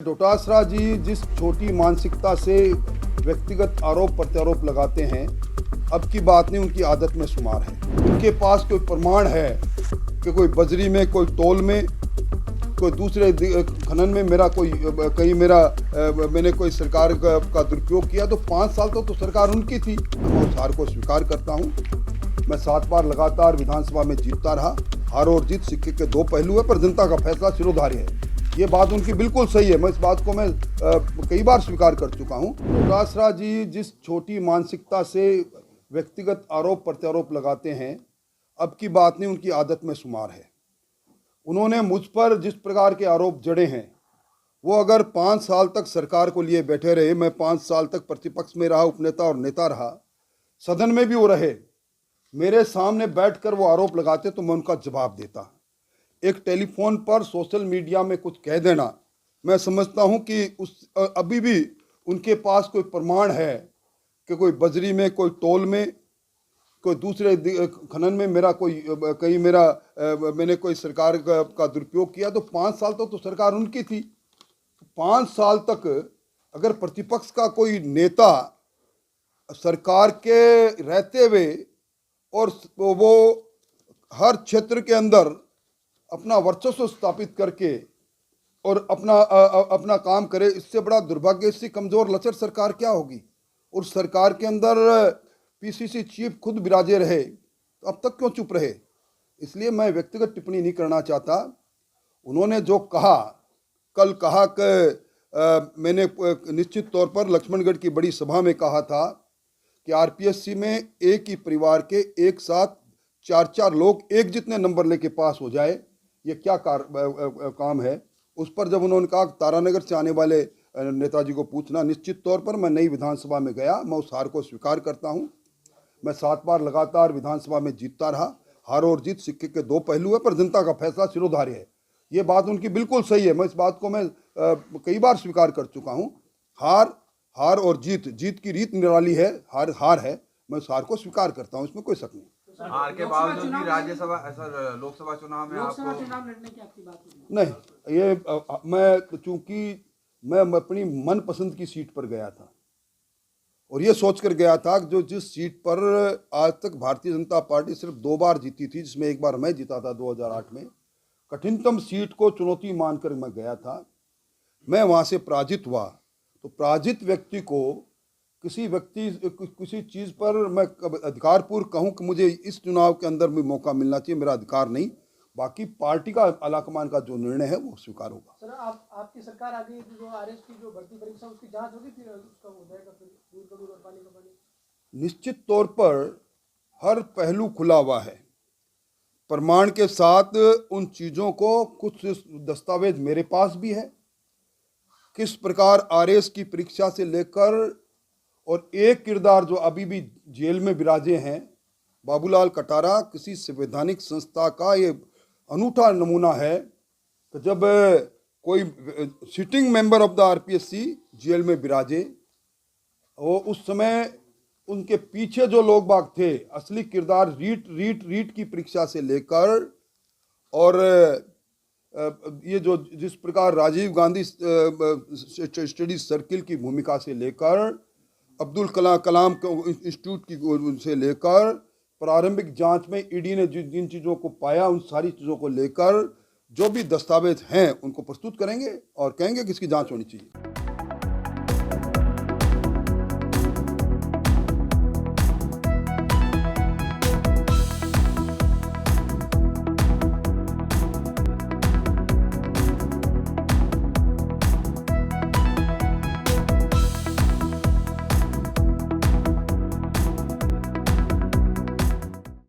डोटासरा जी जिस छोटी मानसिकता से व्यक्तिगत आरोप प्रत्यारोप लगाते हैं, अब की बात नहीं, उनकी आदत में शुमार है। उनके पास कोई प्रमाण है कि कोई बजरी में, कोई टोल में, कोई दूसरे खनन में मेरा कोई कहीं मैंने कोई सरकार का दुरुपयोग किया, तो 5 साल तो सरकार उनकी थी। मैं उस हार को स्वीकार करता हूँ। मैं 7 बार लगातार विधानसभा में जीतता रहा। हार और जीत सिक्के के दो पहलू है, पर जनता का फैसला सिरोधार्य है। ये बात उनकी बिल्कुल सही है। मैं इस बात को कई बार स्वीकार कर चुका हूँ। डोटासरा जी जिस छोटी मानसिकता से व्यक्तिगत आरोप प्रत्यारोप लगाते हैं, अब की बात नहीं, उनकी आदत में शुमार है। उन्होंने मुझ पर जिस प्रकार के आरोप जड़े हैं, वो अगर 5 साल तक सरकार को लिए बैठे रहे, मैं 5 साल तक प्रतिपक्ष में रहा, उपनेता और नेता रहा, सदन में भी वो रहे, मेरे सामने बैठकर वो आरोप लगाते तो मैं उनका जवाब देता। एक टेलीफोन पर सोशल मीडिया में कुछ कह देना, मैं समझता हूं कि अभी भी उनके पास कोई प्रमाण है कि कोई बजरी में, कोई टोल में, कोई दूसरे खनन में मेरा कोई कहीं मैंने कोई सरकार का दुरुपयोग किया, तो 5 साल तो सरकार उनकी थी। 5 साल तक अगर प्रतिपक्ष का कोई नेता सरकार के रहते हुए और वो हर क्षेत्र के अंदर अपना वर्चस्व स्थापित करके और अपना काम करे, इससे बड़ा दुर्भाग्य, इससे कमज़ोर लचर सरकार क्या होगी। और सरकार के अंदर पीसीसी चीफ खुद विराजे रहे, तो अब तक क्यों चुप रहे। इसलिए मैं व्यक्तिगत टिप्पणी नहीं करना चाहता। उन्होंने जो कहा, कल कहा कि मैंने निश्चित तौर पर लक्ष्मणगढ़ की बड़ी सभा में कहा था कि आरपीएससी में एक ही परिवार के एक साथ 4-4 लोग एक जितने नंबर लेके पास हो जाए, ये क्या काम है। उस पर जब उन्होंने कहा तारानगर से आने वाले नेताजी को पूछना, निश्चित तौर पर मैं नई विधानसभा में गया, मैं उस हार को स्वीकार करता हूं। मैं 7 बार लगातार विधानसभा में जीतता रहा। हार और जीत सिक्के के दो पहलू है, पर जनता का फैसला सिरोधार्य है। ये बात उनकी बिल्कुल सही है। मैं इस बात को कई बार स्वीकार कर चुका हूँ। हार और जीत की रीत निराली है। हार है, मैं उस हार को स्वीकार करता हूँ, इसमें कोई शक नहीं। हार के बावजूद भी राज्यसभा लोकसभा चुनाव में आपको लड़ने की आपकी बात नहीं, ये चूंकि मैं अपनी मनपसंद की सीट पर गया था और ये सोचकर गया था कि जो जिस सीट पर आज तक भारतीय जनता पार्टी सिर्फ 2 बार जीती थी, जिसमें एक बार मैं जीता था 2008 में, कठिनतम सीट को चुनौती मानकर मैं गया था। मैं वहाँ से पराजित हुआ, तो पराजित व्यक्ति को किसी चीज़ पर मैं अधिकारपूर्व कहूँ कि मुझे इस चुनाव के अंदर भी मौका मिलना चाहिए, मेरा अधिकार नहीं। बाकी पार्टी का आलाकमान का जो निर्णय है वो स्वीकार होगा। सर, आपकी सरकार आ गई, जो आरएस की जो भर्ती परीक्षा उसकी जांच होगी, फिर उसका हो जाएगा, फिर दूध का दूध और पानी का पानी। निश्चित तौर पर हर पहलू खुला हुआ है, प्रमाण के साथ उन चीज़ों को। कुछ दस्तावेज मेरे पास भी है, किस प्रकार आरएस की परीक्षा से लेकर, और एक किरदार जो अभी भी जेल में विराजे हैं, बाबूलाल कटारा, किसी संवैधानिक संस्था का ये अनूठा नमूना है कि जब कोई sitting member of the RPSC जेल में विराजे, वो उस समय उनके पीछे जो लोग बाग थे, असली किरदार रीट की परीक्षा से लेकर, और ये जो जिस प्रकार राजीव गांधी स्टडी सर्किल की भूमिका से लेकर, अब्दुल कलाम इंस्टीट्यूट की से लेकर, प्रारंभिक जांच में ईडी ने जिन चीज़ों को पाया, उन सारी चीज़ों को लेकर जो भी दस्तावेज हैं उनको प्रस्तुत करेंगे और कहेंगे कि इसकी जांच होनी चाहिए।